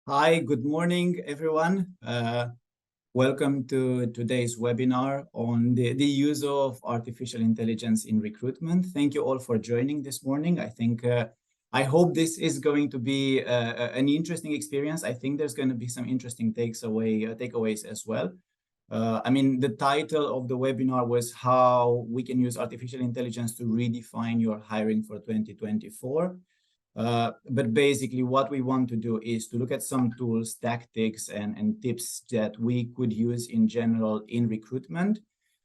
Hi, good morning, everyone. Welcome to today's webinar on the use of artificial intelligence in recruitment. Thank you all for joining this morning. I hope this is going to be an interesting experience. I think there's going to be some interesting takeaways as well. The title of the webinar was how we can use artificial intelligence to redefine your hiring for 2024. But basically what we want to do is to look at some tools, tactics, and tips that we could use in general in recruitment.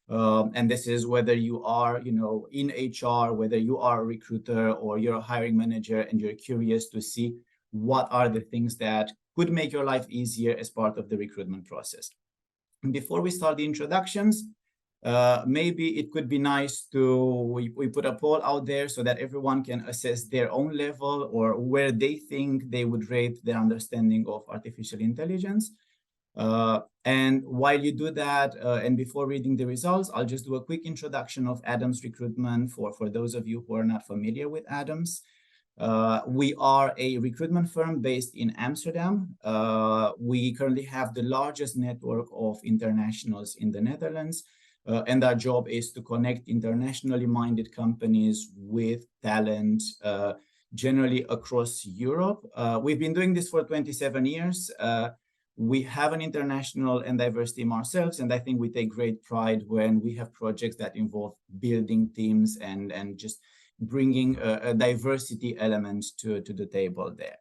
And this is whether you are, in HR, whether you are a recruiter or you're a hiring manager and you're curious to see what are the things that could make your life easier as part of the recruitment process. And before we start the introductions, maybe it could be nice we put a poll out there so that everyone can assess their own level or where they think they would rate their understanding of artificial intelligence. And while you do that, and before reading the results, I'll just do a quick introduction of Adams Recruitment for those of you who are not familiar with Adams. We are a recruitment firm based in Amsterdam. We currently have the largest network of internationals in the Netherlands. And our job is to connect internationally minded companies with talent, generally across Europe. We've been doing this for 27 years. We have an international and diverse team ourselves, and I think we take great pride when we have projects that involve building teams and just bringing a diversity element to the table there.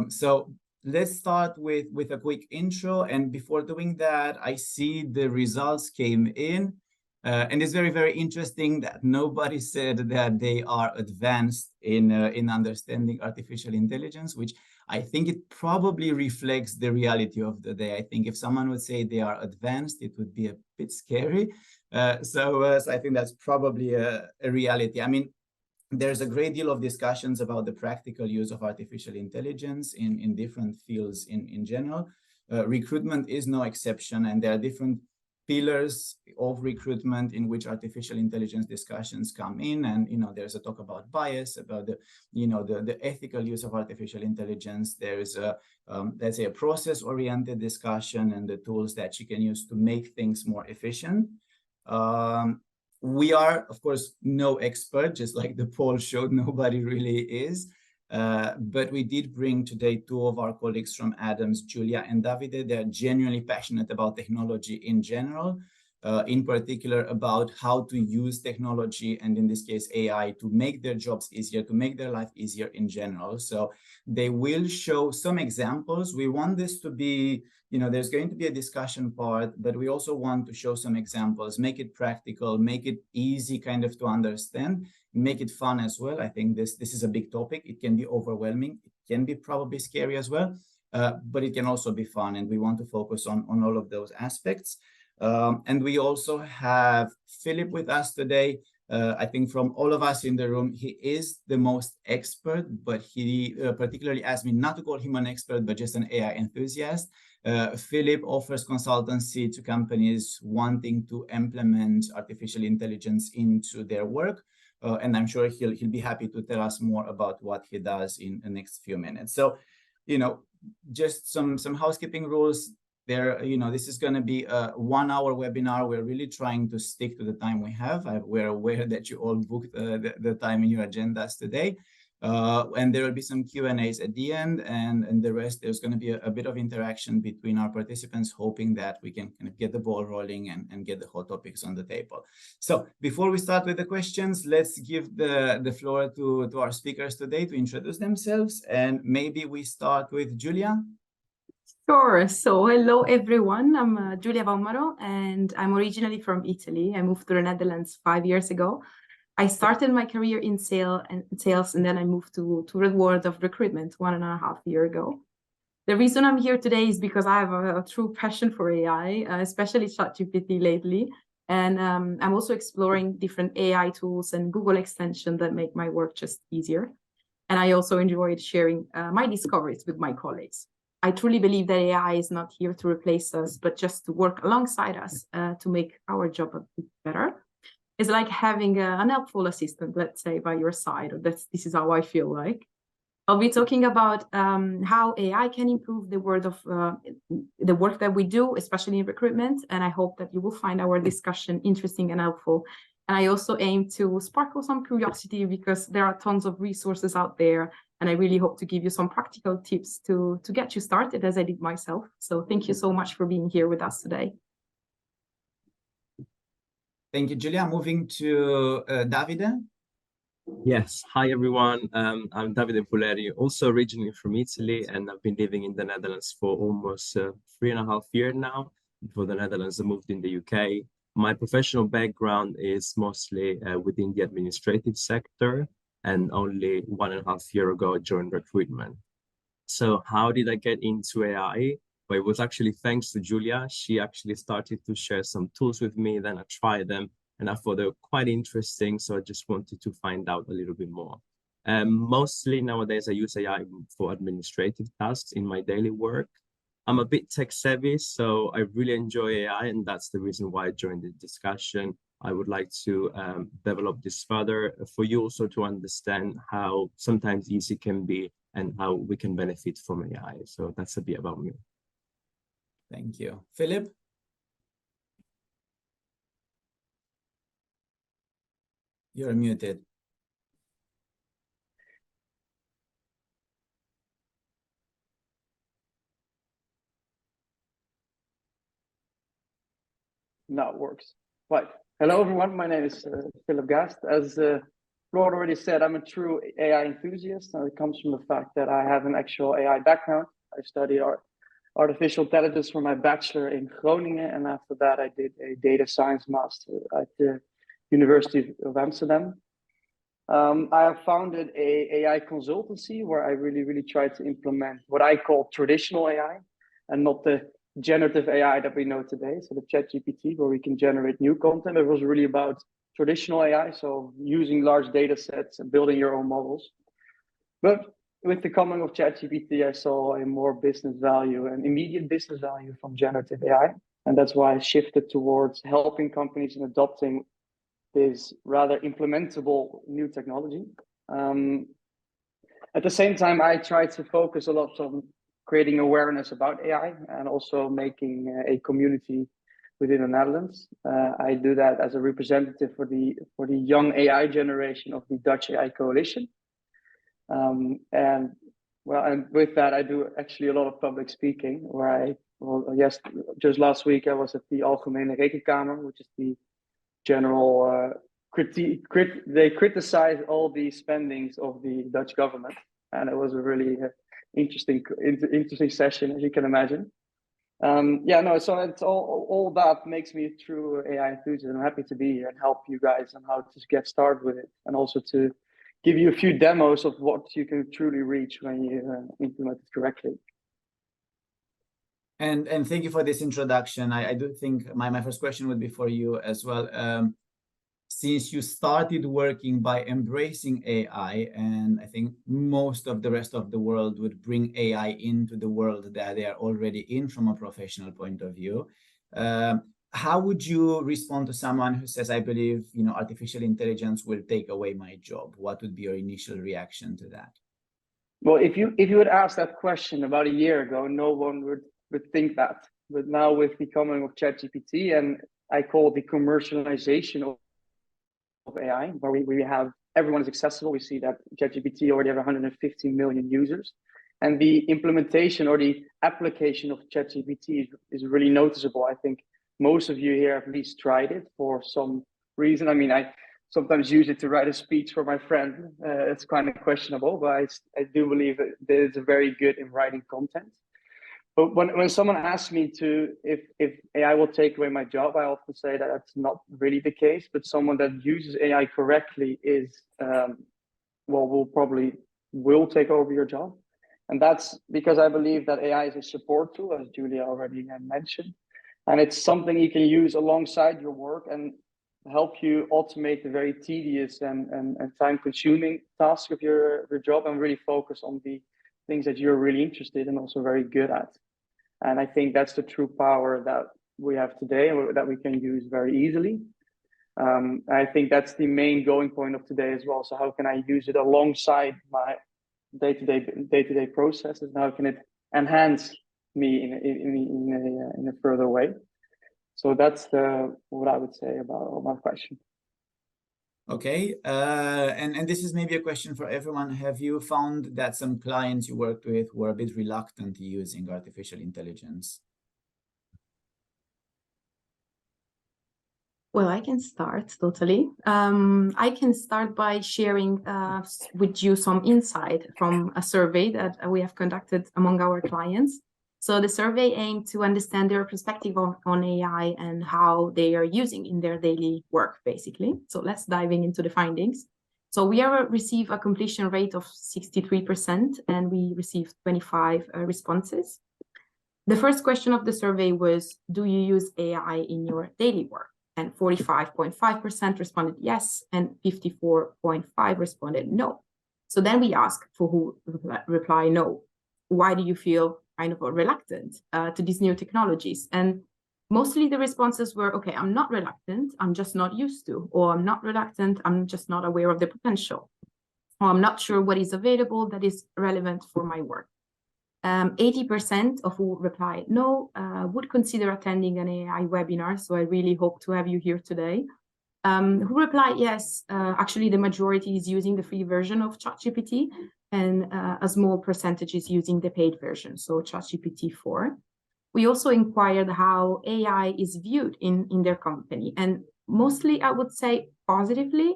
So let's start with a quick intro. And before doing that, I see the results came in. And it's very, very interesting that nobody said that they are advanced in understanding artificial intelligence, which I think it probably reflects the reality of the day. I think if someone would say they are advanced, it would be a bit scary. So I think that's probably a reality. There's a great deal of discussions about the practical use of artificial intelligence in different fields in general. Recruitment is no exception, and there are different pillars of recruitment in which artificial intelligence discussions come in. And there's a talk about bias, about the ethical use of artificial intelligence. There's let's say a process-oriented discussion and the tools that you can use to make things more efficient. We are, of course, no expert, just like the poll showed, nobody really is. But we did bring today two of our colleagues from Adams, Giulia and Davide. They're genuinely passionate about technology in general, in particular about how to use technology, and in this case, AI, to make their jobs easier, to make their life easier in general. So they will show some examples. We want this to be, there's going to be a discussion part, but we also want to show some examples, make it practical, make it easy kind of to understand, make it fun as well. I think this is a big topic. It can be overwhelming. It can be probably scary as well, but it can also be fun. And we want to focus on all of those aspects. And we also have Philip with us today. I think from all of us in the room, he is the most expert, but he particularly asked me not to call him an expert, but just an AI enthusiast. Philip offers consultancy to companies wanting to implement artificial intelligence into their work. And I'm sure he'll be happy to tell us more about what he does in the next few minutes. So, just some housekeeping rules. This is going to be a 1-hour webinar. We're really trying to stick to the time we have. We're aware that you all booked the time in your agendas today. And there will be some Q&As at the end, and the rest, there's going to be a bit of interaction between our participants, hoping that we can kind of get the ball rolling and get the hot topics on the table. So before we start with the questions, let's give the floor to our speakers today to introduce themselves. And maybe we start with Giulia. Sure. So hello, everyone. I'm Giulia Vommaro, and I'm originally from Italy. I moved to the Netherlands 5 years ago. I started my career in sales, and then I moved to the world of recruitment 1.5 years ago. The reason I'm here today is because I have a true passion for AI, especially ChatGPT lately. And I'm also exploring different AI tools and Google extensions that make my work just easier. And I also enjoyed sharing my discoveries with my colleagues. I truly believe that AI is not here to replace us, but just to work alongside us to make our job a bit better. It's like having an helpful assistant, let's say, by your side. This is how I feel like. I'll be talking about how AI can improve the work that we do, especially in recruitment. And I hope that you will find our discussion interesting and helpful. And I also aim to sparkle some curiosity because there are tons of resources out there. And I really hope to give you some practical tips to get you started as I did myself. So thank you so much for being here with us today. Thank you, Giulia. Moving to Davide. Yes, hi everyone. I'm Davide Puleri, also originally from Italy, and I've been living in the Netherlands for almost 3.5 years now. Before the Netherlands, I moved in the UK. My professional background is mostly within the administrative sector, and only 1.5 years ago I joined Recruitment. So how did I get into AI? Well, it was actually thanks to Giulia. She actually started to share some tools with me, then I tried them, and I thought they were quite interesting, so I just wanted to find out a little bit more. Mostly nowadays I use AI for administrative tasks in my daily work. I'm a bit tech savvy, so I really enjoy AI, and that's the reason why I joined the discussion. I would like to develop this further for you also to understand how sometimes easy can be and how we can benefit from AI. So that's a bit about me. Thank you. Philip? You're muted. Now it works. Right. Hello, everyone. My name is Philip Gast. As Florin already said, I'm a true AI enthusiast, and it comes from the fact that I have an actual AI background. I studied artificial intelligence for my bachelor in Groningen, and after that, I did a data science master at the University of Amsterdam. I have founded a AI consultancy where I really try to implement what I call traditional AI and not the generative AI that we know today. So the ChatGPT, where we can generate new content. It was really about traditional AI, so using large data sets and building your own models. But with the coming of ChatGPT, I saw a more business value and immediate business value from generative AI. And that's why I shifted towards helping companies in adopting this rather implementable new technology. At the same time, I try to focus a lot on creating awareness about AI and also making a community within the Netherlands. I do that as a representative for the young AI generation of the Dutch AI Coalition. And with that, I do actually a lot of public speaking where just last week I was at the Algemene Rekenkamer, which is the general they criticize all the spendings of the Dutch government, and it was a really interesting session, as you can imagine. So it's all that makes me a true AI enthusiast. I'm happy to be here and help you guys on how to get started with it, and also to give you a few demos of what you can truly reach when you implement it correctly. And thank you for this introduction. I do think my first question would be for you as well. Since you started working by embracing AI, and I think most of the rest of the world would bring AI into the world that they are already in from a professional point of view, how would you respond to someone who says, I believe, artificial intelligence will take away my job? What would be your initial reaction to that? Well, if you would ask that question about a year ago, no one would think that. But now with the coming of ChatGPT, and I call it the commercialization of AI, where we have everyone is accessible. We see that ChatGPT already have 150 million users, and the implementation or the application of ChatGPT is really noticeable. I think most of you here have at least tried it for some reason. I mean, I sometimes use it to write a speech for my friend. It's kind of questionable, but I do believe that it's very good in writing content. But when someone asks me if AI will take away my job, I often say that that's not really the case. But someone that uses AI correctly will take over your job, and that's because I believe that AI is a support tool, as Giulia already mentioned, and it's something you can use alongside your work and help you automate the very tedious and time-consuming task of your job, and really focus on the things that you're really interested in and also very good at. And I think that's the true power that we have today and that we can use very easily. I think that's the main going point of today as well. So how can I use it alongside day-to-day processes, and how can it enhance me in a further way. So that's what I would say about my question. Okay, and this is maybe a question for everyone. Have you found that some clients you worked with were a bit reluctant using artificial intelligence? Well, I can start totally. I can start by sharing with you some insight from a survey that we have conducted among our clients. So the survey aimed to understand their perspective on AI and how they are using in their daily work, basically. So let's dive into the findings. So we received a completion rate of 63%, and we received 25 responses. The first question of the survey was, do you use AI in your daily work? And 45.5% responded yes, and 54.5% responded no. So then we asked for who reply no. Why do you feel kind of reluctant to these new technologies? And mostly the responses were, okay, I'm not reluctant, I'm just not used to, or I'm not reluctant, I'm just not aware of the potential, or I'm not sure what is available that is relevant for my work. 80% of who replied no would consider attending an AI webinar, so I really hope to have you here today. Who replied yes, actually the majority is using the free version of ChatGPT, and a small percentage is using the paid version, so ChatGPT 4. We also inquired how AI is viewed in their company, and mostly I would say positively.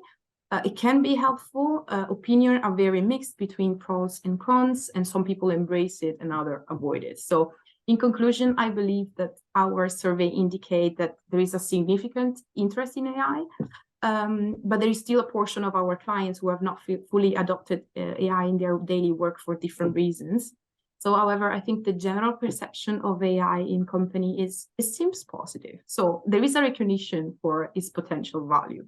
It can be helpful. Opinions are very mixed between pros and cons, and some people embrace it and others avoid it. So in conclusion, I believe that our survey indicates that there is a significant interest in AI, but there is still a portion of our clients who have not fully adopted AI in their daily work for different reasons. So, however, I think the general perception of AI in company it seems positive. So there is a recognition for its potential value.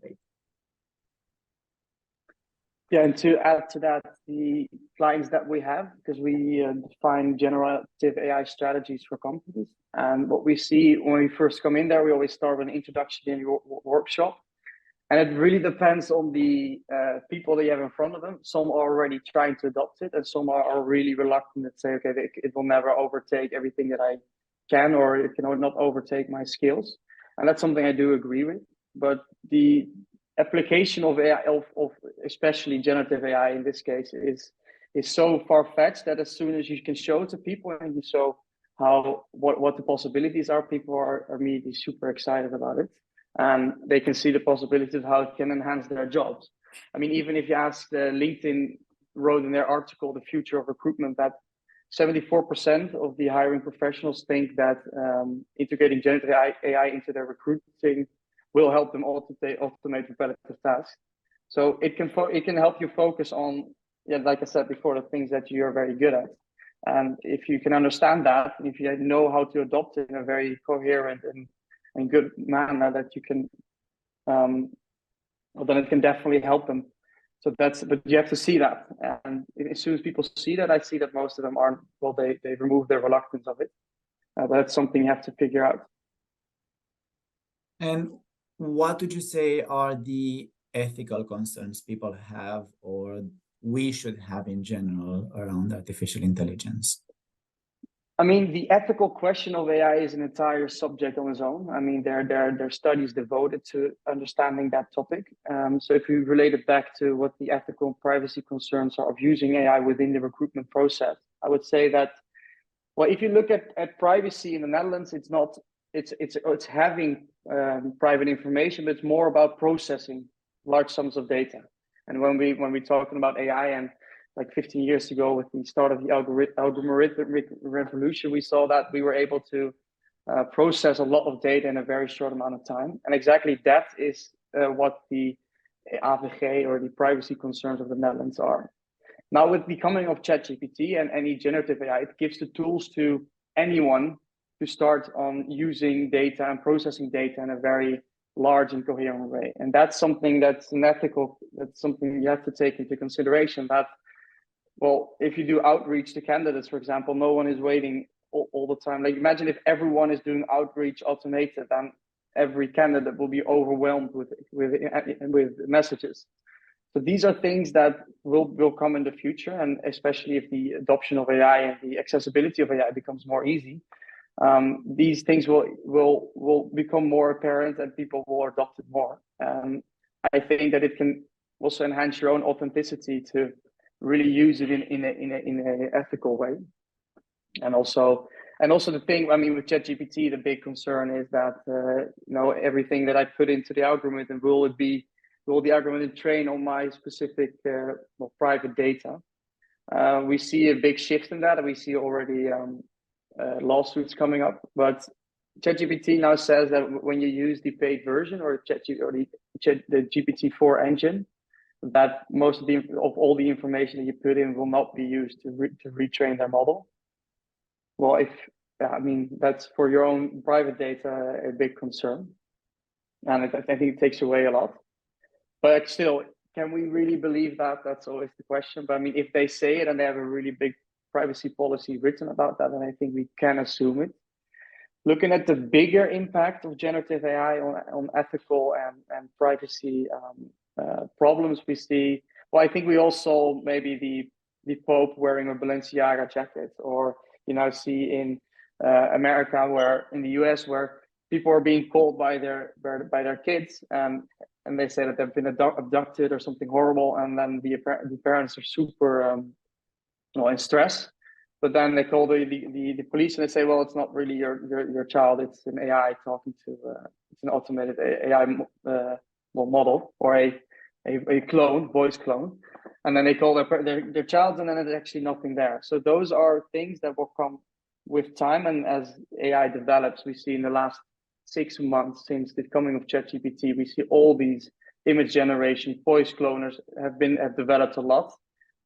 Yeah, and to add to that, the clients that we have, because we define generative AI strategies for companies. And what we see when we first come in there, we always start with an introductory workshop. And it really depends on the people that you have in front of them. Some are already trying to adopt it, and some are really reluctant and say, okay, it will never overtake everything that I can, or it can not overtake my skills. And that's something I do agree with. But the application of AI, of especially generative AI in this case, is so far-fetched that as soon as you can show it to people and you show what the possibilities are, people are immediately super excited about it, and they can see the possibilities of how it can enhance their jobs. I mean, even if you ask LinkedIn wrote in their article, The Future of Recruitment, that 74% of the hiring professionals think that integrating generative AI into their recruiting will help them automate repetitive tasks. So it can help you focus on, yeah, like I said before, the things that you're very good at. And if you can understand that, and if you know how to adopt it in a very coherent and good manner, that you can, well, then it can definitely help them. So but you have to see that. And as soon as people see that, I see that most of them aren't, well, they remove their reluctance of it. But that's something you have to figure out. And what would you say are the ethical concerns people have, or we should have in general, around artificial intelligence? I mean, the ethical question of AI is an entire subject on its own. I mean, there are studies devoted to understanding that topic. So if you relate it back to what the ethical and privacy concerns are of using AI within the recruitment process, I would say that, well, if you look at privacy in the Netherlands, it's having private information, but it's more about processing large sums of data. And when we're talking about AI, and like 15 years ago with the start of the algorithmic revolution, we saw that we were able to process a lot of data in a very short amount of time. And exactly that is what the AVG or the privacy concerns of the Netherlands are. Now, with the coming of ChatGPT and any generative AI, it gives the tools to anyone to start on using data and processing data in a very large and coherent way. And that's something that's something you have to take into consideration, that, well, if you do outreach to candidates, for example, no one is waiting all the time. Like, imagine if everyone is doing outreach automated, then every candidate will be overwhelmed with messages. So these are things that will come in the future, and especially if the adoption of AI and the accessibility of AI becomes more easy, these things will become more apparent and people will adopt it more. I think that it can also enhance your own authenticity to really use it in an ethical way. And also the thing, I mean, with ChatGPT, the big concern is that everything that I put into the algorithm, will the algorithm train on my specific private data? We see a big shift in that, and we see already lawsuits coming up. But ChatGPT now says that when you use the paid version or the GPT-4 engine, that most of all the information that you put in will not be used to retrain their model. Well, that's for your own private data a big concern, and I think it takes away a lot. But still, can we really believe that? That's always the question. But I mean, if they say it and they have a really big privacy policy written about that, then I think we can assume it. Looking at the bigger impact of generative AI on ethical and privacy problems we see, well, I think we all saw maybe the Pope wearing a Balenciaga jacket, or see in America, where in the US, where people are being called by their kids, and they say that they've been abducted or something horrible, and then the parents are super in stress. But then they call the police and they say, well, it's not really your child, it's an AI talking to it's an automated AI model, or a clone, voice clone. And then they call their child, and then there's actually nothing there. So those are things that will come with time. And as AI develops, we see in the last 6 months since the coming of ChatGPT, we see all these image generation, voice cloners have developed a lot,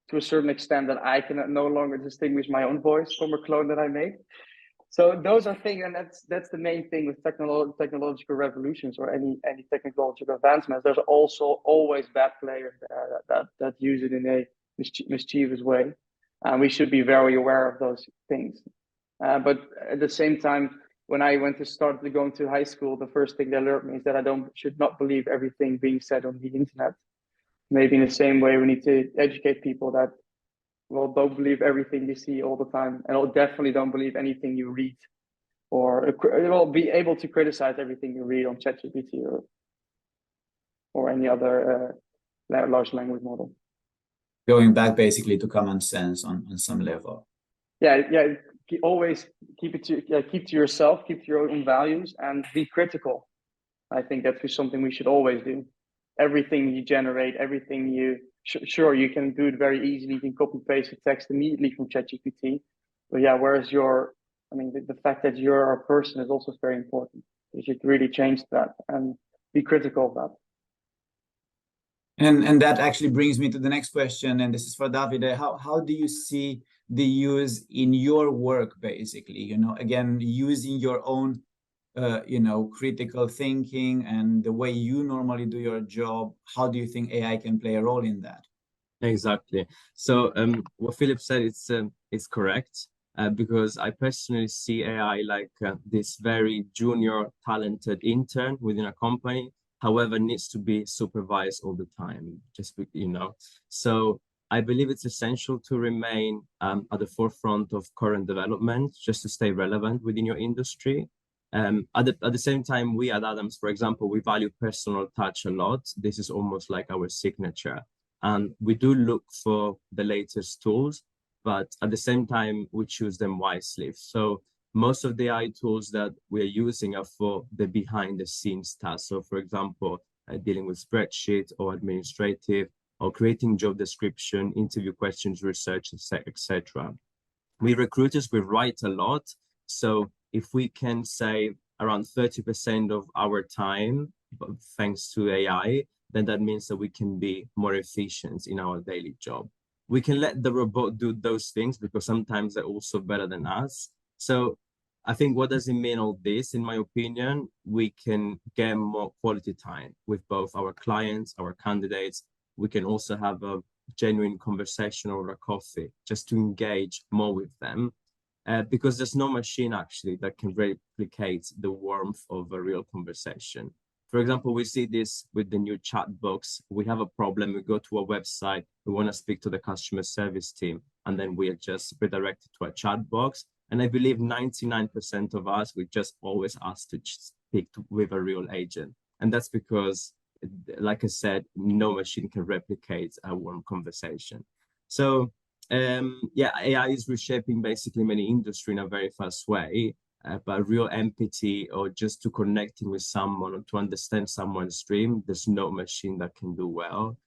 to a certain extent that I can no longer distinguish my own voice from a clone that I made. So those are things, and that's the main thing with technological revolutions or any technological advancements. There's also always bad players there that use it in a mischievous way, and we should be very aware of those things. But at the same time, when I started to go into high school, the first thing they learned me is that I should not believe everything being said on the internet. Maybe in the same way, we need to educate people that, well, don't believe everything you see all the time, and definitely don't believe anything you read, or be able to criticize everything you read on ChatGPT or any other large language model. Going back basically to common sense on some level. Yeah. Always keep to yourself, keep to your own values, and be critical. I think that's something we should always do. Everything you generate, sure, you can do it very easily. You can copy paste the text immediately from ChatGPT. But yeah, the fact that you're a person is also very important. You should really change that and be critical of that. And that actually brings me to the next question, and this is for Davide. How do you see the use in your work, basically? Again, using your own critical thinking and the way you normally do your job. How do you think AI can play a role in that? Exactly. So what Philip said, it's correct, because I personally see AI like this very junior, talented intern within a company, however, needs to be supervised all the time, So I believe it's essential to remain at the forefront of current development, just to stay relevant within your industry. At the same time, we at Adams, for example, we value personal touch a lot. This is almost like our signature. And we do look for the latest tools, but at the same time, we choose them wisely. So most of the AI tools that we're using are for the behind the scenes tasks. So for example, dealing with spreadsheets or administrative, or creating job description, interview questions, research, etc. We recruiters, we write a lot. So if we can save around 30% of our time, thanks to AI, then that means that we can be more efficient in our daily job. We can let the robot do those things because sometimes they're also better than us. So I think, what does it mean all this? In my opinion, we can get more quality time with both our clients, our candidates. We can also have a genuine conversation over a coffee, just to engage more with them. Because there's no machine actually that can replicate the warmth of a real conversation. For example, we see this with the new chat box. We have a problem, we go to a website, we want to speak to the customer service team, and then we are just redirected to a chat box. And I believe 99% of us, we just always ask to speak with a real agent. And that's because, like I said, no machine can replicate a warm conversation. So yeah, AI is reshaping basically many industries in a very fast way. But real empathy or just to connecting with someone or to understand someone's dream, there's no machine that can do well.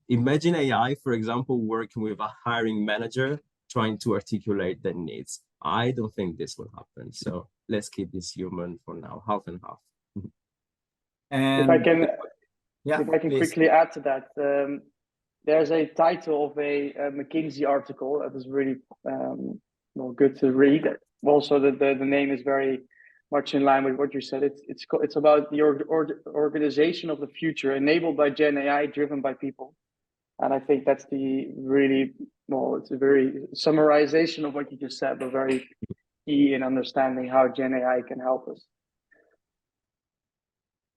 Imagine AI, for example, working with a hiring manager trying to articulate their needs. I don't think this will happen. So let's keep this human for now, half and half. And if I can, please. quickly add to that, there's a title of a McKinsey article that is really good to read. Also, the name is very much in line with what you said. It's about the organization of the future, enabled by Gen AI, driven by people. And I think that's it's a very summarization of what you just said, but very key in understanding how Gen AI can help us.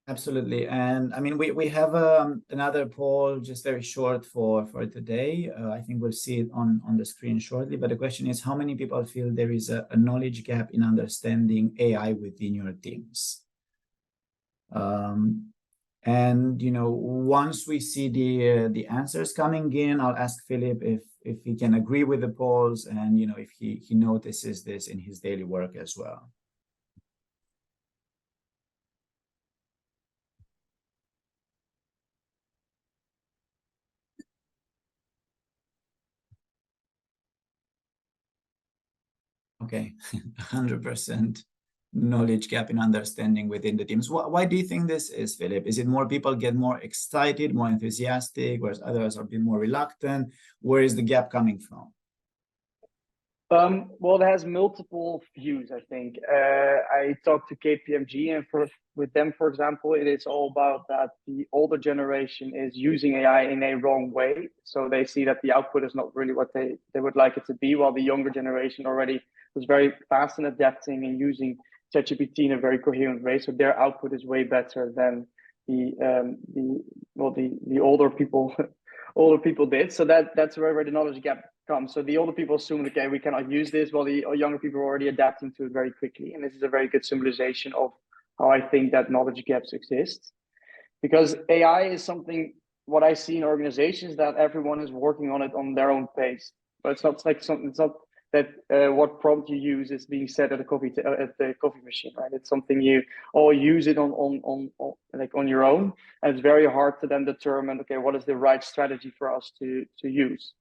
Absolutely. And I mean, we have another poll, just very short for today. I think we'll see it on the screen shortly. But the question is, how many people feel there is a knowledge gap in understanding AI within your teams? And, you know, once we see the answers coming in, I'll ask Philip if he can agree with the polls and, you know, if he notices this in his daily work as well. Okay, 100% knowledge gap in understanding within the teams. Why do you think this is, Philip? Is it more people get more excited, more enthusiastic, whereas others are a bit more reluctant? Where is the gap coming from? Well, it has multiple views, I think. I talked to KPMG, and with them, for example, it is all about that the older generation is using AI in a wrong way. So they see that the output is not really what they would like it to be, while the younger generation already was very fast in adapting and using ChatGPT in a very coherent way. So their output is way better than the older people did. So that's where the knowledge gap comes. So the older people assume, okay, we cannot use this, while the younger people are already adapting to it very quickly. And this is a very good symbolization of how I think that knowledge gaps exist. Because AI is something, what I see in organizations, that everyone is working on it on their own pace. But it's not like something, it's not that what prompt you use is being set at the coffee machine, right? It's something you all use it on your own, and it's very hard to then determine, okay, what is the right strategy for us to use.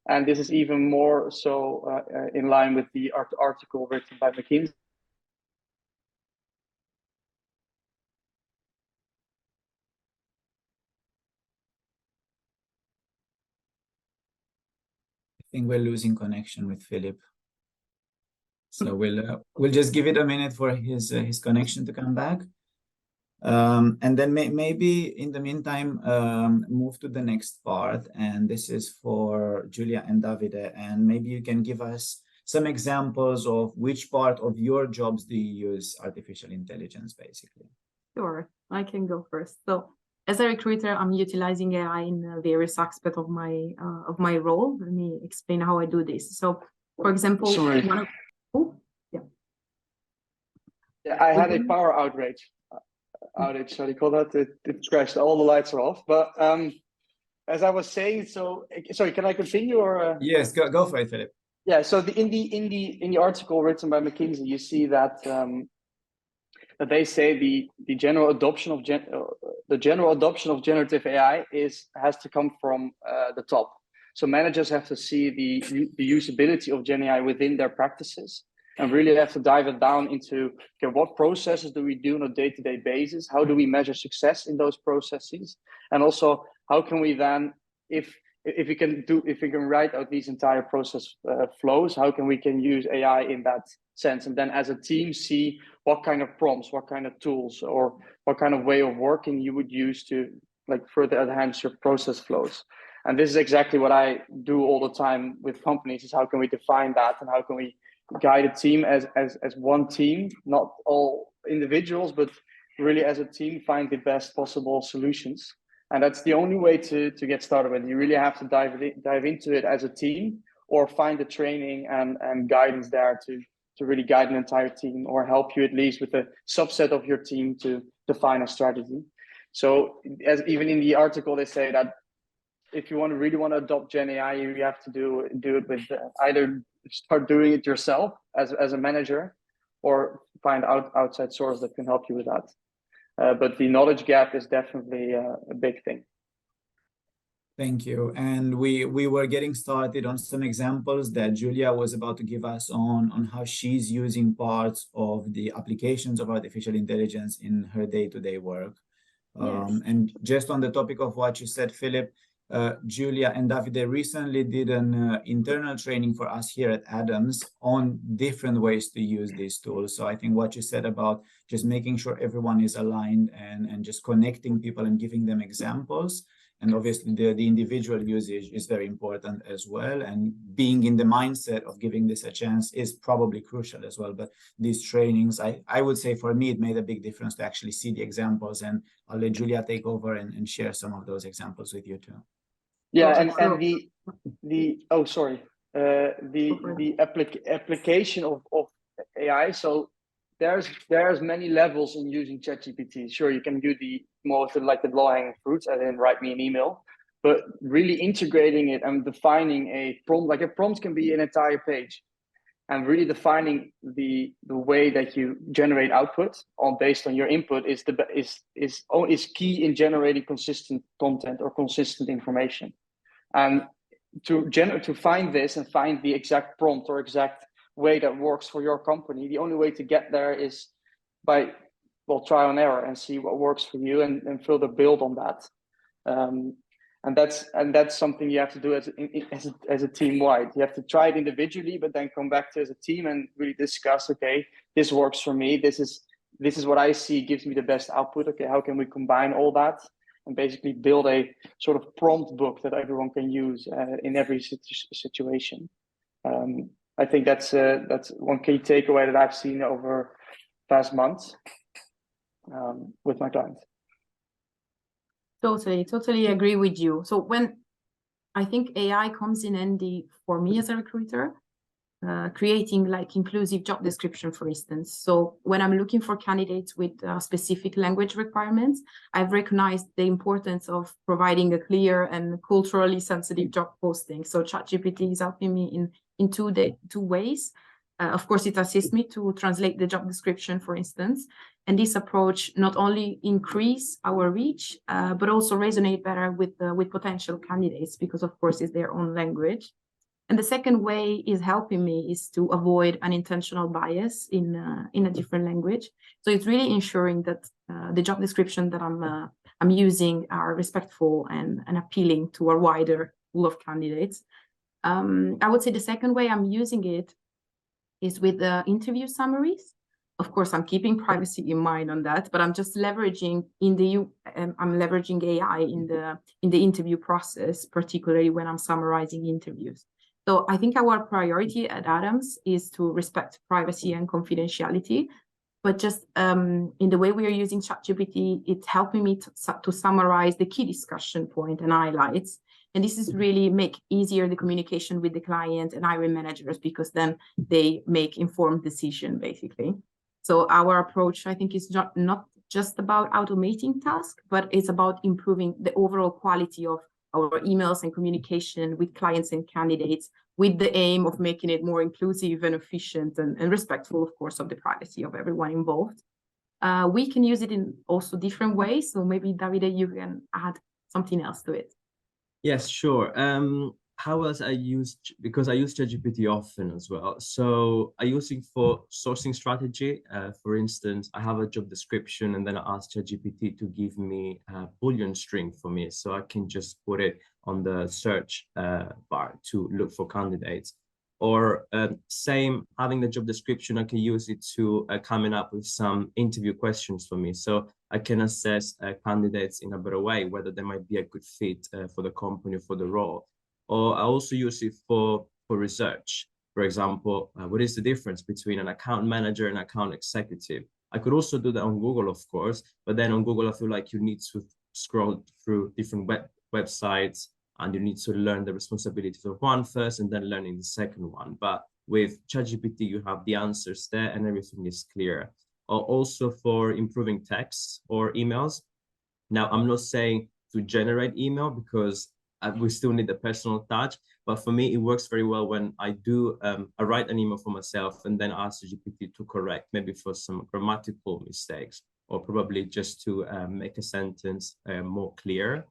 And this is even more so in line with the article written by McKinsey. I think we're losing connection with Philip. So we'll just give it a minute for his connection to come back. And then maybe in the meantime, move to the next part. And this is for Giulia and Davide. And maybe you can give us some examples of which part of your jobs do you use artificial intelligence, basically. Sure, I can go first. So as a recruiter, I'm utilizing AI in various aspects of my role. Let me explain how I do this. So, for example, Yeah, I had a power outage. So they call that it crashed. All the lights are off. But as I was saying, sorry, can I continue or? Yes, go for it, Philip. Yeah. So in the article written by McKinsey, you see that that they say the general adoption of generative AI has to come from the top. So managers have to see the usability of Gen AI within their practices, and really have to dive it down into, okay, what processes do we do on a day-to-day basis? How do we measure success in those processes? And also, how can we then, if we can write out these entire process flows, how can we use AI in that sense? And then as a team, see what kind of prompts, what kind of tools, or what kind of way of working you would use to further enhance your process flows. And this is exactly what I do all the time with companies, is how can we define that, and how can we guide a team as one team, not all individuals, but really as a team find the best possible solutions. And that's the only way to get started with. You really have to dive into it as a team, or find the training and guidance there to really guide an entire team, or help you at least with a subset of your team to define a strategy. So as even in the article, they say that if you really want to adopt Gen AI, you have to do it with either start doing it yourself as a manager, or find outside source that can help you with that. But the knowledge gap is definitely a big thing. Thank you. And we were getting started on some examples that Giulia was about to give us on how she's using parts of the applications of artificial intelligence in her day-to-day work. Yes. And just on the topic of what you said, Philip, Giulia and Davide recently did an internal training for us here at Adams on different ways to use these tools. So I think what you said about just making sure everyone is aligned and just connecting people and giving them examples. And obviously the individual usage is very important as well. And being in the mindset of giving this a chance is probably crucial as well. But these trainings, I would say for me, it made a big difference to actually see the examples. And I'll let Giulia take over and share some of those examples with you too. Yeah, and the application of AI. So there's many levels in using ChatGPT. Sure, you can do the most like the low-hanging fruits, as in write me an email, but really integrating it and defining a prompt. Like a prompt can be an entire page, and really defining the way that you generate output based on your input is key in generating consistent content or consistent information. And to find this and find the exact prompt or exact way that works for your company, the only way to get there is by trial and error, and see what works for you and further build on that. And that's something you have to do as a team wide. You have to try it individually, but then come back to as a team and really discuss, okay, this works for me. This is what I see gives me the best output. Okay, how can we combine all that and basically build a sort of prompt book that everyone can use in every situation. I think that's one key takeaway that I've seen over past months with my clients. Totally agree with you. So when I think AI comes in handy for me as a recruiter, creating like inclusive job description, for instance. So when I'm looking for candidates with specific language requirements, I've recognized the importance of providing a clear and culturally sensitive job posting. So ChatGPT is helping me in two ways. Of course, it assists me to translate the job description, for instance. And this approach not only increase our reach, but also resonate better with potential candidates, because of course it's their own language. And the second way is helping me is to avoid unintentional bias in a different language. So it's really ensuring that the job description that I'm using are respectful and appealing to a wider pool of candidates. I would say the second way I'm using it is with the interview summaries. Of course, I'm keeping privacy in mind on that, but I'm just leveraging I'm leveraging AI in the interview process, particularly when I'm summarizing interviews. So I think our priority at Adams is to respect privacy and confidentiality, but just in the way we are using ChatGPT, it's helping me to summarize the key discussion point and highlights. And this is really make easier the communication with the client and hiring managers, because then they make informed decision, basically. So our approach, I think, is not just about automating tasks, but it's about improving the overall quality of our emails and communication with clients and candidates, with the aim of making it more inclusive and efficient and respectful, of course, of the privacy of everyone involved. We can use it in also different ways. So maybe, Davide, you can add something else to it. Yes, sure. How else because I use ChatGPT often as well. So I use it for sourcing strategy. For instance, I have a job description and then I ask ChatGPT to give me a Boolean string for me. So I can just put it on the search bar to look for candidates. Or same, having the job description, I can use it to coming up with some interview questions for me. So I can assess candidates in a better way, whether they might be a good fit for the company, for the role. Or I also use it for research. For example, what is the difference between an account manager and account executive? I could also do that on Google, of course, but then on Google, I feel like you need to scroll through different websites, and you need to learn the responsibilities of one first and then learning the second one. But with ChatGPT, you have the answers there and everything is clear. Also for improving texts or emails. Now, I'm not saying to generate email because we still need the personal touch, but for me, it works very well when I do, I write an email for myself and then ask GPT to correct, maybe for some grammatical mistakes, or probably just to make a sentence more clear.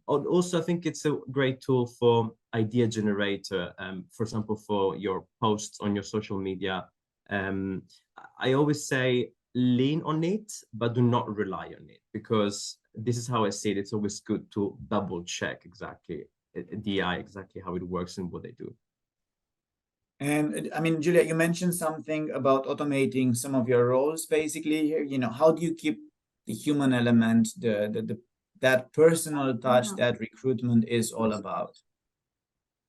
Also, I think it's a great tool for idea generator, for example, for your posts on your social media. I always say lean on it, but do not rely on it, because this is how I see it. It's always good to double check exactly the AI, exactly how it works and what they do. And I mean, Giulia, you mentioned something about automating some of your roles. Basically, here, how do you keep the human element, that personal touch that recruitment is all about?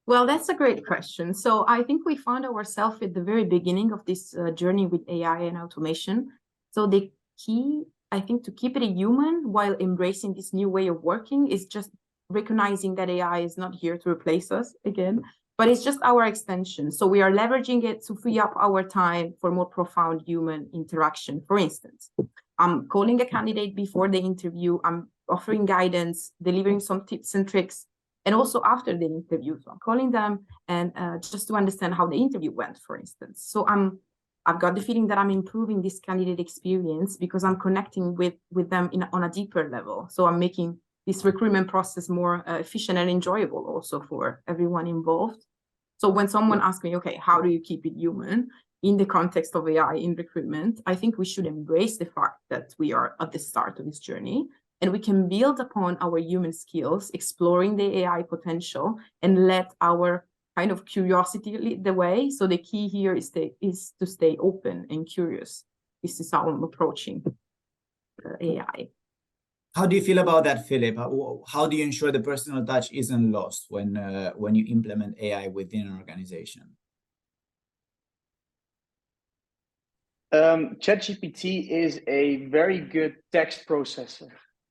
Well, that's a great question. So I think we found ourselves at the very beginning of this journey with AI and automation. So the key, I think, to keep it a human while embracing this new way of working is just recognizing that AI is not here to replace us again, but it's just our extension. So we are leveraging it to free up our time for more profound human interaction. For instance, I'm calling a candidate before the interview, I'm offering guidance, delivering some tips and tricks, and also after the interview. So I'm calling them and just to understand how the interview went, for instance. So I've got the feeling that I'm improving this candidate experience because I'm connecting with them on a deeper level. So I'm making this recruitment process more efficient and enjoyable also for everyone involved. So when someone asks me, okay, how do you keep it human in the context of AI in recruitment, I think we should embrace the fact that we are at the start of this journey and we can build upon our human skills, exploring the AI potential and let our kind of curiosity lead the way. So the key here is to stay open and curious. This is how I'm approaching AI. How do you feel about that, Philip? How do you ensure the personal touch isn't lost when you implement AI within an organization? ChatGPT is a very good text processor.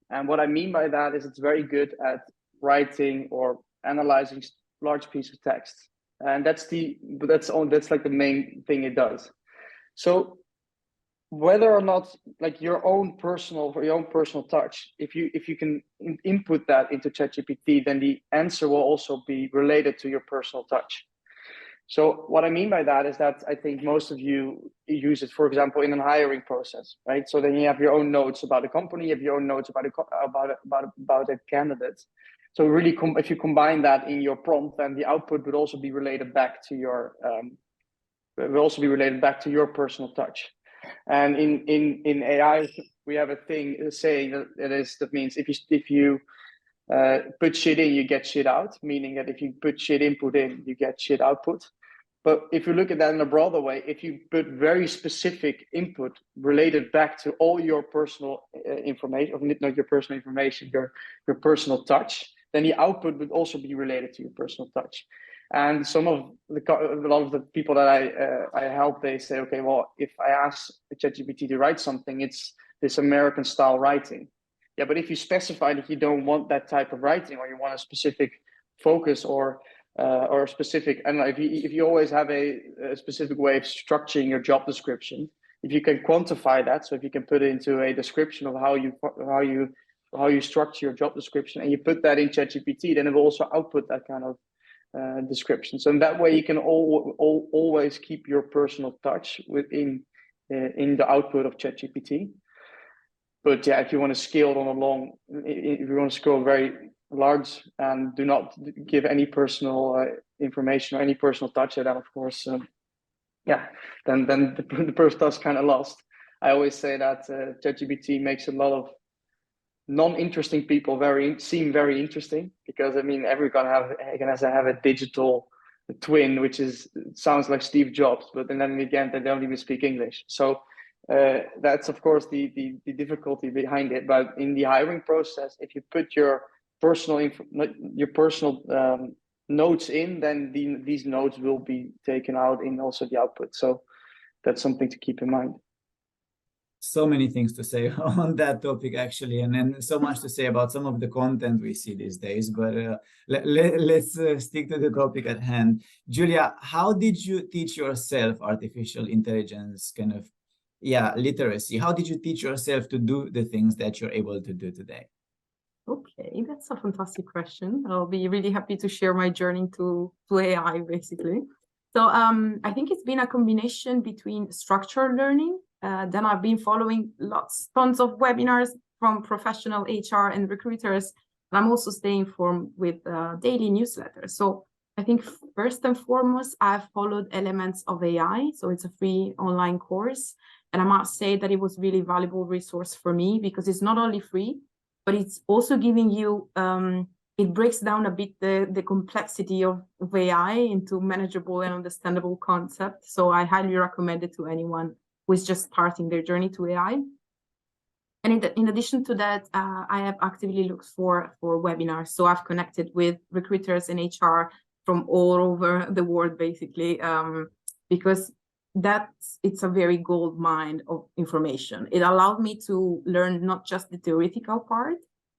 And what I mean by that is it's very good at writing or analyzing large piece of text. And that's like the main thing it does. So whether or not like your own personal touch, if you can input that into ChatGPT, then the answer will also be related to your personal touch. So what I mean by that is that I think most of you use it, for example, in a hiring process, right? So then you have your own notes about the company, you have your own notes about a candidate. So really, if you combine that in your prompt, then the output would also be related back to your personal touch. And in AI, we have a thing saying that means if you put shit in, you get shit out, meaning that if you put shit input in, you get shit output. But if you look at that in a broader way, if you put very specific input related back to all your personal information, not your personal information, your personal touch, then the output would also be related to your personal touch. And a lot of the people that I help, they say, okay, well, if I ask ChatGPT to write something, it's this American style writing. Yeah, but if you specify that you don't want that type of writing, or you want a specific focus or a specific, I don't know, if you always have a specific way of structuring your job description, if you can quantify that, so if you can put it into a description of how you structure your job description, and you put that in ChatGPT, then it will also output that kind of description. So in that way, you can always keep your personal touch within in the output of ChatGPT. But yeah, if you want to scale it if you want to scale very large and do not give any personal information or any personal touch, then of course, then the personal touch kind of lost. I always say that ChatGPT makes a lot of non-interesting people seem very interesting, because I mean, everyone has to have a digital twin, which sounds like Steve Jobs, but then again, they don't even speak English. So that's of course the difficulty behind it. But in the hiring process, if you put your personal notes in, then these notes will be taken out in also the output. So that's something to keep in mind. So many things to say on that topic, actually, and then so much to say about some of the content we see these days. But let's stick to the topic at hand. Giulia, how did you teach yourself artificial intelligence kind of, literacy? How did you teach yourself to do the things that you're able to do today? Okay, that's a fantastic question. I'll be really happy to share my journey to AI, basically. So I think it's been a combination between structured learning. Then I've been following tons of webinars from professional HR and recruiters. And I'm also staying informed with daily newsletters. So I think first and foremost, I've followed Elements of AI. So it's a free online course. And I must say that it was really valuable resource for me because it's not only free, but it's also giving you, it breaks down a bit the complexity of AI into manageable and understandable concepts. So I highly recommend it to anyone who is just starting their journey to AI. And in addition to that, I have actively looked for webinars. So I've connected with recruiters and HR from all over the world, basically, because it's a very gold mine of information. It allowed me to learn not just the theoretical part,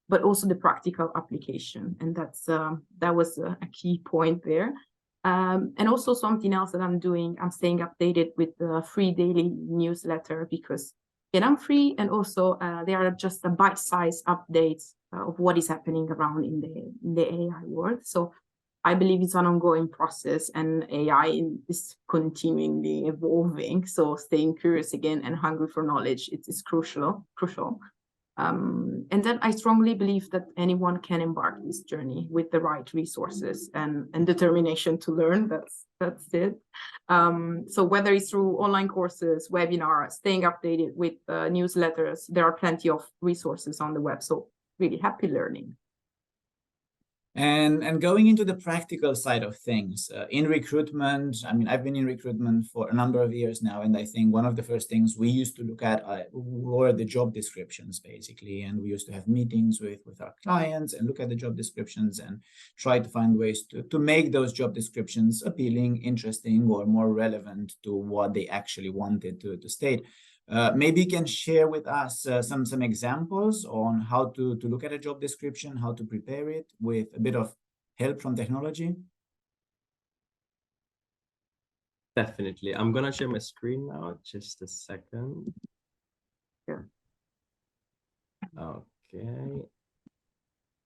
but also the practical application. And that was a key point there. And also something else that I'm doing, I'm staying updated with the free daily newsletter because I'm free, and also they are just a bite-sized updates of what is happening around in the AI world. So I believe it's an ongoing process, and AI is continually evolving. So staying curious again and hungry for knowledge, it's crucial. And then I strongly believe that anyone can embark this journey with the right resources and determination to learn. That's it. So whether it's through online courses, webinars, staying updated with newsletters, there are plenty of resources on the web. So really happy learning. And going into the practical side of things, in recruitment, I mean, I've been in recruitment for a number of years now, and I think one of the first things we used to look at were the job descriptions, basically, and we used to have meetings with our clients and look at the job descriptions and try to find ways to make those job descriptions appealing, interesting, or more relevant to what they actually wanted to state. Maybe you can share with us some examples on how to look at a job description, how to prepare it with a bit of help from technology. Definitely. I'm going to share my screen now. Just a second. Yeah. Okay.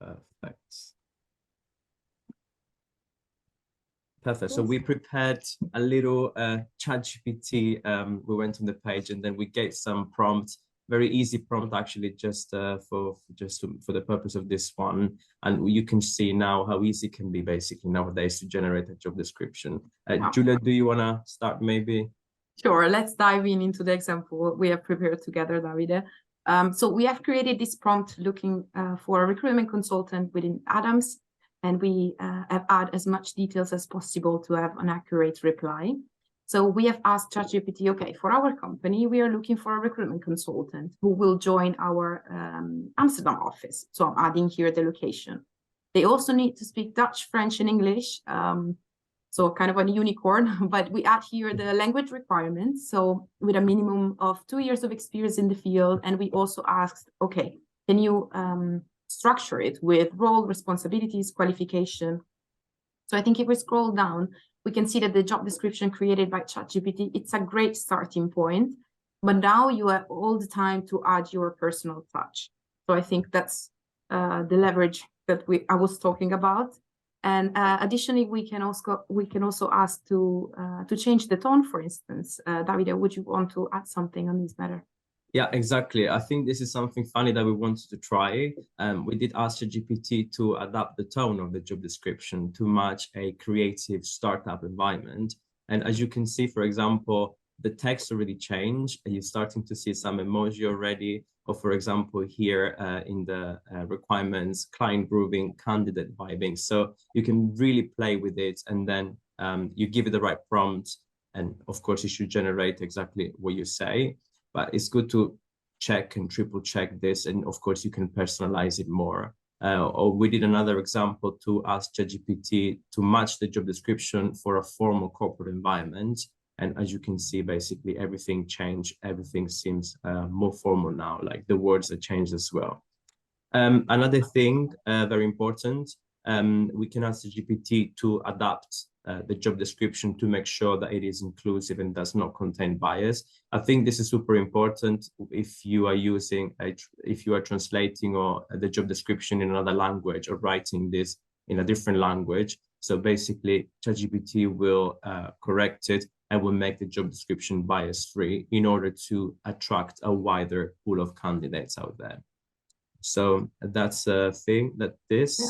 Perfect. Perfect. So we prepared a little ChatGPT. We went on the page and then we gave some prompts, very easy prompt actually, just for the purpose of this one. And you can see now how easy it can be basically nowadays to generate a job description. Giulia, do you want to start maybe? Sure. Let's dive into the example we have prepared together, Davide. So we have created this prompt looking for a recruitment consultant within Adams. And we have added as much details as possible to have an accurate reply. So we have asked ChatGPT, okay, for our company, we are looking for a recruitment consultant who will join our Amsterdam office. So I'm adding here the location. They also need to speak Dutch, French, and English. So kind of a unicorn, but we add here the language requirements. So with a minimum of 2 years of experience in the field. And we also asked, okay, can you structure it with role, responsibilities, qualification. So I think if we scroll down, we can see that the job description created by ChatGPT, it's a great starting point, but now you have all the time to add your personal touch. So I think that's the leverage that I was talking about. And additionally, we can also ask to change the tone, for instance. Davide, would you want to add something on this matter? Yeah, exactly. I think this is something funny that we wanted to try. We did ask ChatGPT to adapt the tone of the job description to match a creative startup environment. And as you can see, for example, the text already changed and you're starting to see some emoji already. Or for example, here in the requirements, client grooving, candidate vibing. So you can really play with it, and then you give it the right prompt. And of course, you should generate exactly what you say. But it's good to check and triple check this. And of course, you can personalize it more. Or we did another example to ask ChatGPT to match the job description for a formal corporate environment. And as you can see, basically everything changed. Everything seems more formal now, like the words are changed as well. Another thing, very important, we can ask the GPT to adapt the job description to make sure that it is inclusive and does not contain bias. I think this is super important if you are if you are translating or the job description in another language or writing this in a different language. So basically, ChatGPT will correct it and will make the job description bias-free in order to attract a wider pool of candidates out there. So that's a thing that this,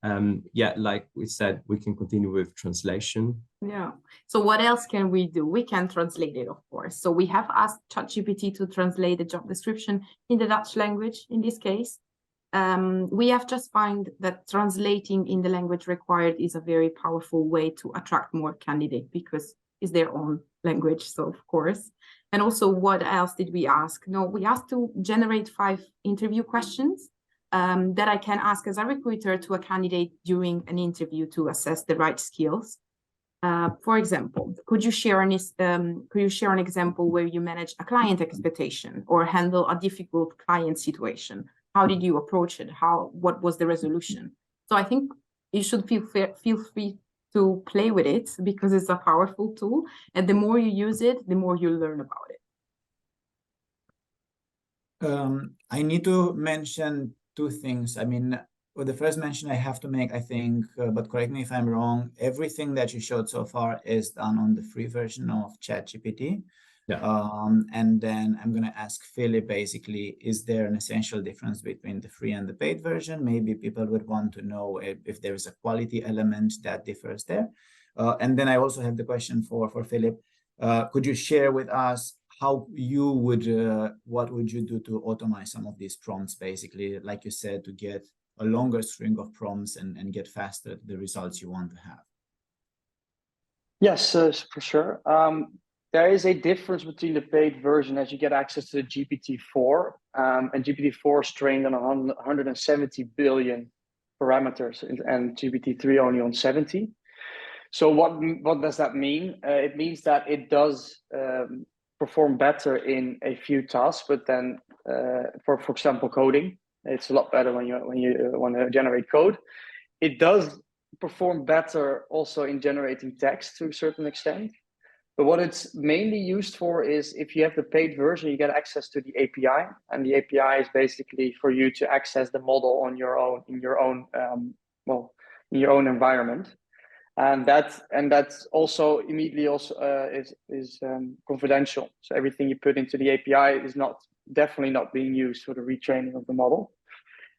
like we said, we can continue with translation. Yeah. So what else can we do? We can translate it, of course. So we have asked ChatGPT to translate the job description in the Dutch language in this case. We have just found that translating in the language required is a very powerful way to attract more candidates because it's their own language, so of course. And also, what else did we ask? No, we asked to generate 5 interview questions that I can ask as a recruiter to a candidate during an interview to assess the right skills. For example, could you share an example where you manage a client expectation or handle a difficult client situation? How did you approach it? What was the resolution? So I think you should feel free to play with it because it's a powerful tool. And the more you use it, the more you learn about it. I need to mention 2 things. I mean, the first mention I have to make, I think, but correct me if I'm wrong, everything that you showed so far is done on the free version of ChatGPT. Yeah. And then I'm going to ask Philip, basically, is there an essential difference between the free and the paid version? Maybe people would want to know if there is a quality element that differs there. And then I also have the question for Philip. Could you share with us how you would, what would you do to automate some of these prompts, basically, like you said, to get a longer string of prompts and get faster the results you want to have? Yes, for sure. There is a difference between the paid version as you get access to the GPT-4, and GPT-4 is trained on 170 billion parameters and GPT-3 only on 70. So what does that mean? It means that it does perform better in a few tasks, but then for example, coding, it's a lot better when you want to generate code. It does perform better also in generating text to a certain extent. But what it's mainly used for is if you have the paid version, you get access to the API, and the API is basically for you to access the model on your own in your own environment, and that's also immediately is confidential. So everything you put into the API is definitely not being used for the retraining of the model.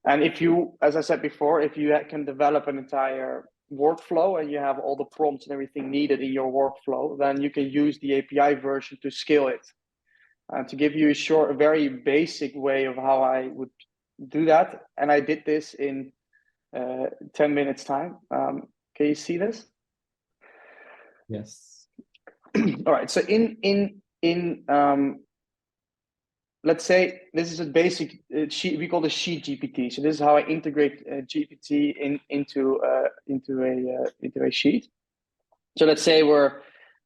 And if you, as I said before, if you can develop an entire workflow and you have all the prompts and everything needed in your workflow, then you can use the API version to scale it. To give you a very basic way of how I would do that, and I did this in 10 minutes time. Can you see this? Yes. All right. So let's say this is a basic sheet. We call this sheet GPT. So this is how I integrate GPT into a sheet. So let's say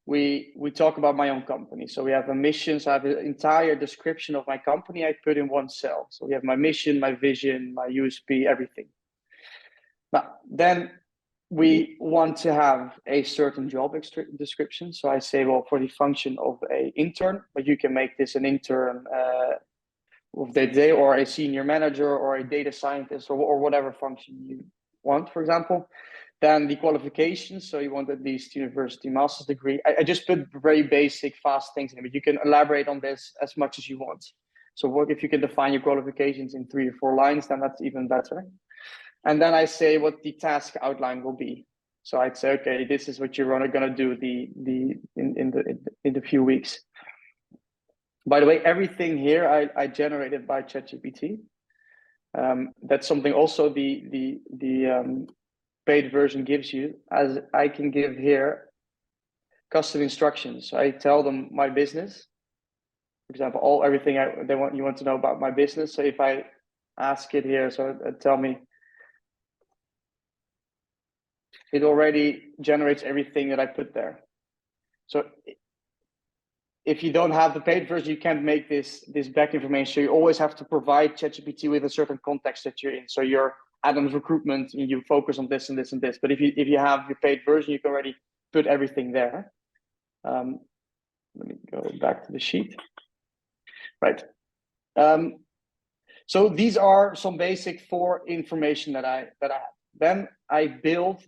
we talk about my own company. So we have a mission. So I have an entire description of my company I put in one cell. So we have my mission, my vision, my USP, everything. Now then we want to have a certain job description. So I say, well, for the function of an intern, but you can make this an intern of the day, or a senior manager, or a data scientist, or whatever function you want, for example. Then the qualifications. So you want at least university master's degree. I just put very basic, fast things in it, but you can elaborate on this as much as you want. So what if you can define your qualifications in 3 or 4 lines, then that's even better. And then I say what the task outline will be. So I'd say, okay, this is what you're going to do in the few weeks. By the way, everything here I generated by ChatGPT. That's something also the paid version gives you, as I can give here custom instructions. So I tell them my business, for example, everything you want to know about my business. So if I ask it here, so tell me. It already generates everything that I put there. So if you don't have the paid version, you can't make this back information. So you always have to provide ChatGPT with a certain context that you're in. So you're Adam's recruitment, and you focus on this and this and this. But if you have your paid version, you can already put everything there. Let me go back to the sheet. Right. So these are some basic 4 information that I have. Then I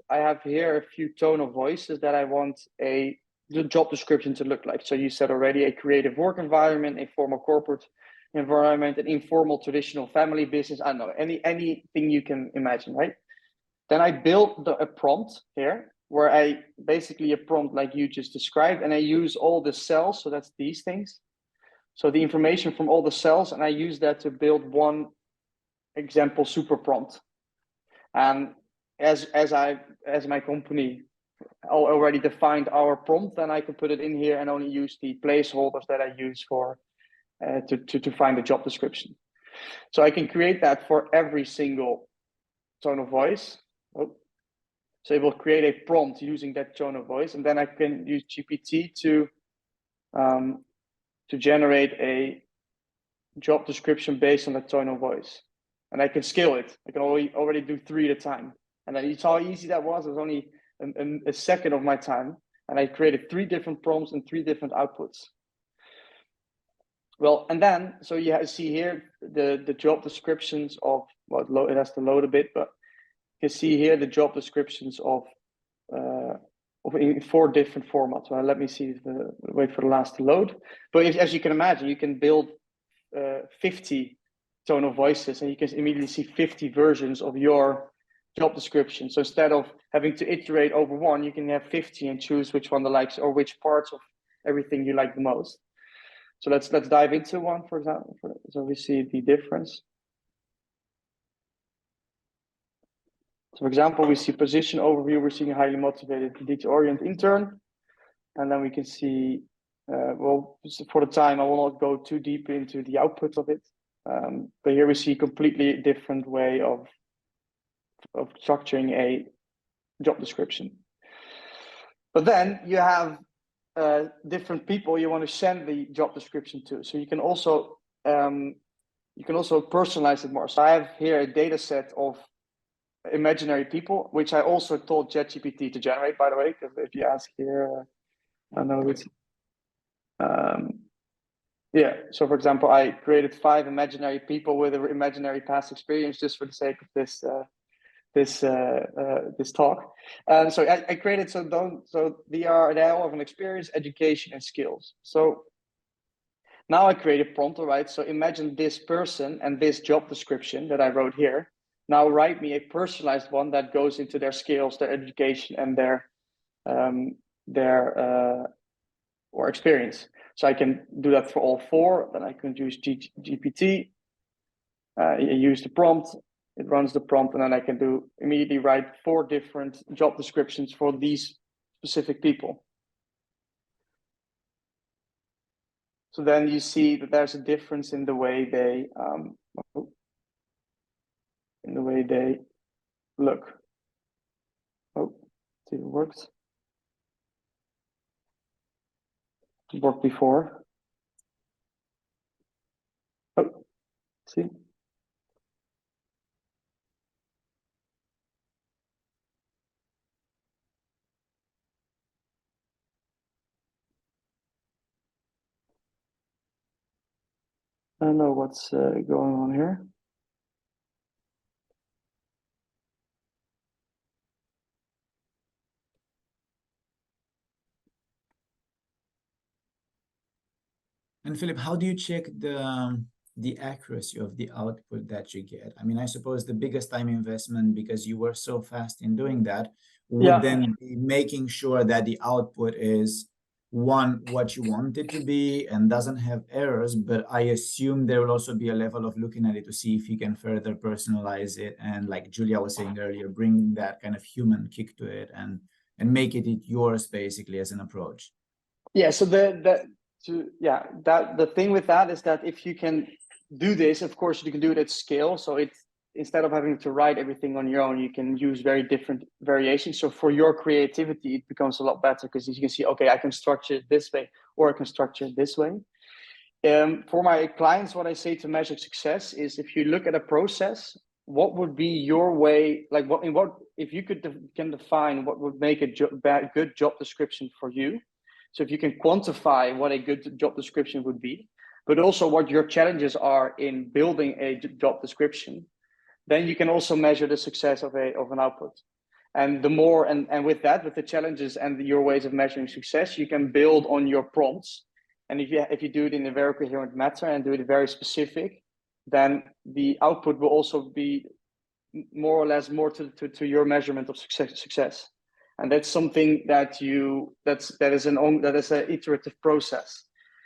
have here a few tone of voices that I want the job description to look like. So you said already a creative work environment, a formal corporate environment, an informal traditional family business. I don't know, anything you can imagine, right? Then I built a prompt here where I basically a prompt like you just described, and I use all the cells. So that's these things. So the information from all the cells, and I use that to build one example super prompt. And as my company already defined our prompt, then I can put it in here and only use the placeholders that I use for to find the job description. So I can create that for every single tone of voice. So it will create a prompt using that tone of voice, and then I can use GPT to generate a job description based on the tone of voice. And I can scale it. I can already do 3 at a time. And then you saw how easy that was. It was only a second of my time. And I created 3 different prompts and 3 different outputs. Well, and then, so you see here the job descriptions of, well, it has to load a bit, but you can see here the job descriptions of in 4 different formats. Well, let me see, wait for the last to load. But as you can imagine, you can build 50 tone of voices, and you can immediately see 50 versions of your job description. So instead of having to iterate over one, you can have 50 and choose which one the likes or which parts of everything you like the most. So let's dive into one, for example. So we see the difference. So for example, we see position overview. We're seeing a highly motivated, detail-oriented intern. And then we can see, well, for the time, I will not go too deep into the output of it. But here we see a completely different way of structuring a job description. But then you have different people you want to send the job description to. So you can also personalize it more. So I have here a data set of imaginary people, which I also told ChatGPT to generate, by the way, because if you ask here, I know it's yeah. So for example, I created 5 imaginary people with an imaginary past experience just for the sake of this talk. And so I created they all have an experience, education, and skills. So now I create a prompt, all right? So imagine this person and this job description that I wrote here. Now write me a personalized one that goes into their skills, their education, and their experience. So I can do that for all 4. Then I can use GPT. Use the prompt. It runs the prompt, and then I can immediately write 4 different job descriptions for these specific people. So then you see that there's a difference in the way they look. Oh, see if it works. It worked before. Oh, see. I don't know what's going on here. And Philip, how do you check the accuracy of the output that you get? I mean, I suppose the biggest time investment, because you were so fast in doing that, would then be making sure that the output is what you want it to be and doesn't have errors. But I assume there will also be a level of looking at it to see if you can further personalize it, and like Giulia was saying earlier, bring that kind of human kick to it and make it yours basically as an approach. Yeah. So the thing with that is that if you can do this, of course you can do it at scale. So instead of having to write everything on your own, you can use very different variations. So for your creativity, it becomes a lot better because you can see, okay, I can structure it this way, or I can structure it this way. For my clients, what I say to measure success is, if you look at a process, what would be your way, like what if you can define what would make a good job description for you. So if you can quantify what a good job description would be, but also what your challenges are in building a job description, then you can also measure the success of an output. And the more, and with that, with the challenges and your ways of measuring success, you can build on your prompts. And if you do it in a very coherent manner and do it very specific, then the output will also be more or less more to your measurement of success. And that's something that is an iterative process.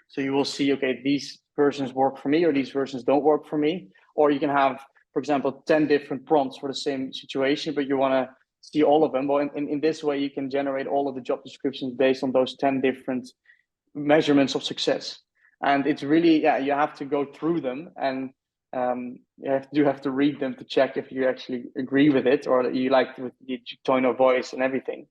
So you will see, okay, these versions work for me, or these versions don't work for me. Or you can have, for example, 10 different prompts for the same situation, but you want to see all of them. Well, in this way, you can generate all of the job descriptions based on those 10 different measurements of success. And it's really, you have to go through them, and you have to read them to check if you actually agree with it, or that you like with the tone of voice and everything.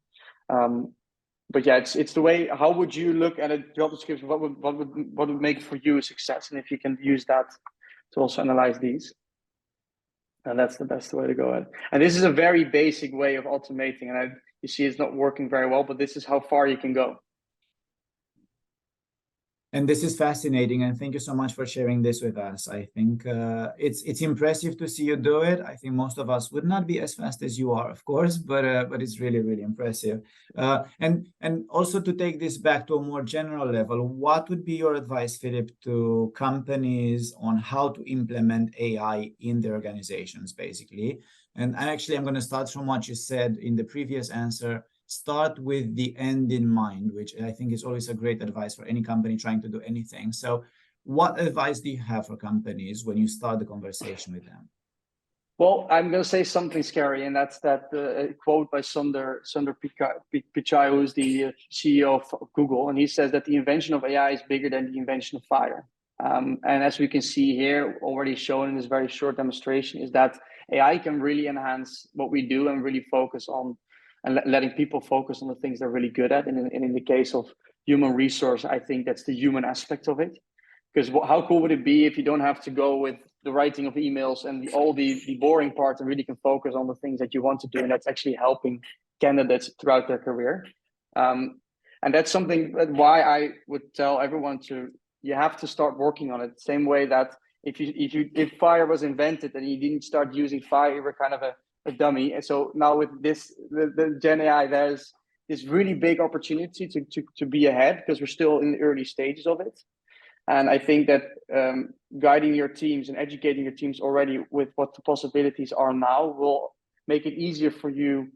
But yeah, it's the way. How would you look at a job description? What would make for you a success? And if you can use that to also analyze these, and that's the best way to go at it. And this is a very basic way of automating, and you see it's not working very well, but this is how far you can go. And this is fascinating, and thank you so much for sharing this with us. I think it's impressive to see you do it. I think most of us would not be as fast as you are, of course, but it's really, really impressive. And also, to take this back to a more general level, what would be your advice, Philip, to companies on how to implement AI in their organizations, basically? And I'm going to start from what you said in the previous answer. Start with the end in mind, which I think is always a great advice for any company trying to do anything. So what advice do you have for companies when you start the conversation with them? Well, I'm going to say something scary, and that's that quote by Sundar Pichai, who's the CEO of Google, and he says that the invention of AI is bigger than the invention of fire. And as we can see here, already shown in this very short demonstration, is that AI can really enhance what we do and really focus on, and letting people focus on the things they're really good at. And in the case of human resource, I think that's the human aspect of it. Because how cool would it be if you don't have to go with the writing of emails and all the boring part, and really can focus on the things that you want to do, and that's actually helping candidates throughout their career. And that's something that why I would tell everyone you have to start working on it. Same way that if fire was invented and you didn't start using fire, you were kind of a dummy. And so now with the Gen AI, there's this really big opportunity to be ahead, because we're still in the early stages of it. And I think that guiding your teams and educating your teams already with what the possibilities are now will make it easier for you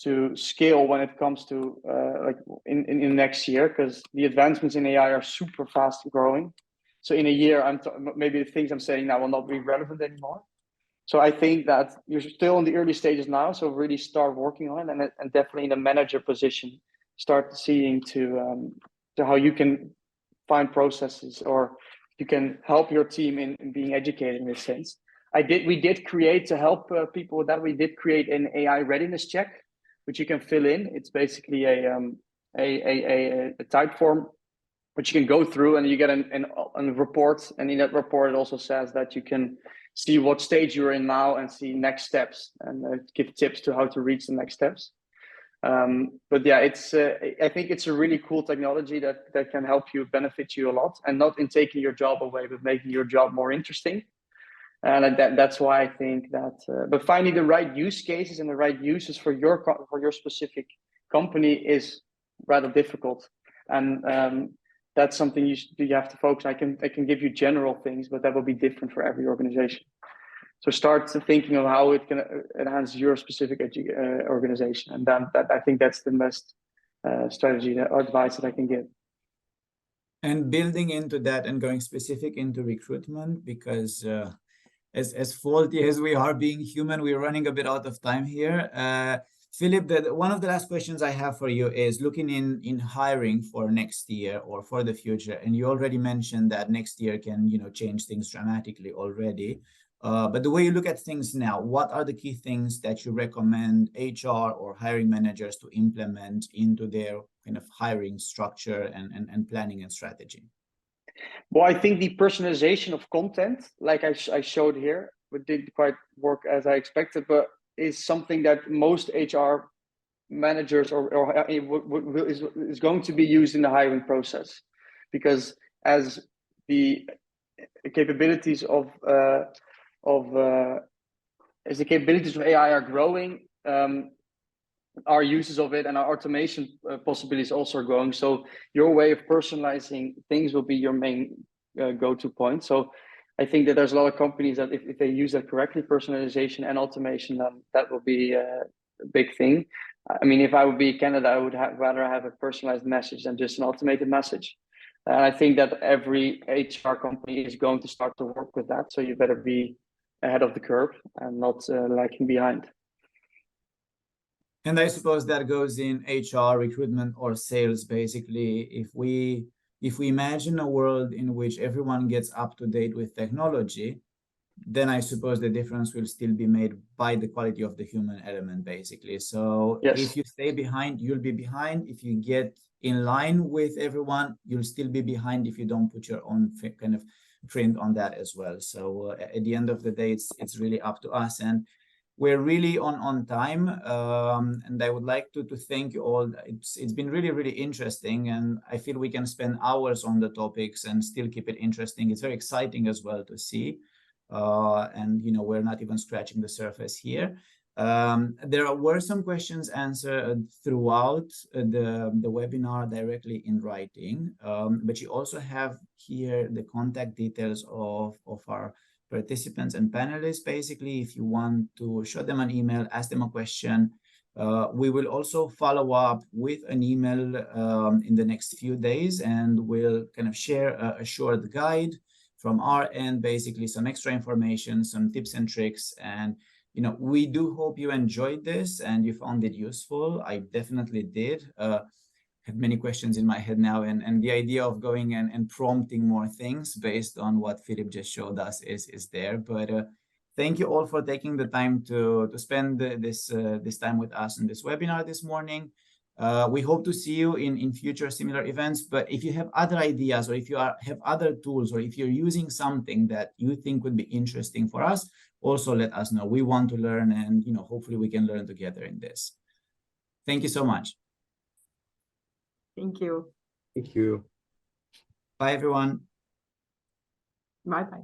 to scale when it comes to like in next year, because the advancements in AI are super fast growing. So in a year, maybe the things I'm saying now will not be relevant anymore. So I think that you're still in the early stages now, so really start working on it, and definitely in a manager position, start seeing to how you can find processes, or you can help your team in being educated in this sense. We did create, to help people with that, we did create an AI readiness check, which you can fill in. It's basically a type form, which you can go through, and you get a report. And in that report, it also says that you can see what stage you're in now and see next steps, and give tips to how to reach the next steps. But yeah, I think it's a really cool technology that can help you, benefit you a lot, and not in taking your job away, but making your job more interesting. And that's why I think that, but finding the right use cases and the right uses for your specific company is rather difficult. And that's something you have to focus on. I can give you general things, but that will be different for every organization. So start thinking of how it can enhance your specific organization. And then I think that's the best strategy or advice that I can give. And building into that and going specific into recruitment, because as faulty as we are being human, we're running a bit out of time here. Philip, one of the last questions I have for you is looking in hiring for next year or for the future. And you already mentioned that next year can change things dramatically already. But the way you look at things now, what are the key things that you recommend HR or hiring managers to implement into their kind of hiring structure and planning and strategy? Well, I think the personalization of content, like I showed here, but didn't quite work as I expected, but is something that most HR managers is going to be used in the hiring process, because as the capabilities of AI are growing, our uses of it and our automation possibilities also are growing. So your way of personalizing things will be your main go-to point. So I think that there's a lot of companies that if they use that correctly, personalization and automation, that will be a big thing. I mean, if I would be Canada, I would rather have a personalized message than just an automated message. And I think that every HR company is going to start to work with that. So you better be ahead of the curve and not lagging behind. And I suppose that goes in HR, recruitment, or sales. Basically, if we imagine a world in which everyone gets up to date with technology, then I suppose the difference will still be made by the quality of the human element, basically. So yes. If you stay behind, you'll be behind. If you get in line with everyone, you'll still be behind if you don't put your own kind of print on that as well. So at the end of the day, it's really up to us. And we're really on time, and I would like to thank you all. It's been really, really interesting, and I feel we can spend hours on the topics and still keep it interesting. It's very exciting as well to see, and we're not even scratching the surface here. There were some questions answered throughout the webinar directly in writing, but you also have here the contact details of our participants and panelists. Basically, if you want to shoot them an email, ask them a question, we will also follow up with an email in the next few days, and we'll kind of share a short guide from our end, basically some extra information, some tips and tricks. And we do hope you enjoyed this and you found it useful. I definitely did. Have many questions in my head now, and the idea of going and prompting more things based on what Philip just showed us is there. But thank you all for taking the time to spend this time with us in this webinar this morning. We hope to see you in future similar events. But if you have other ideas, or if you have other tools, or if you're using something that you think would be interesting for us, also let us know. We want to learn, and hopefully we can learn together in this. Thank you so much. Thank you. Thank you. Bye, everyone. Bye-bye.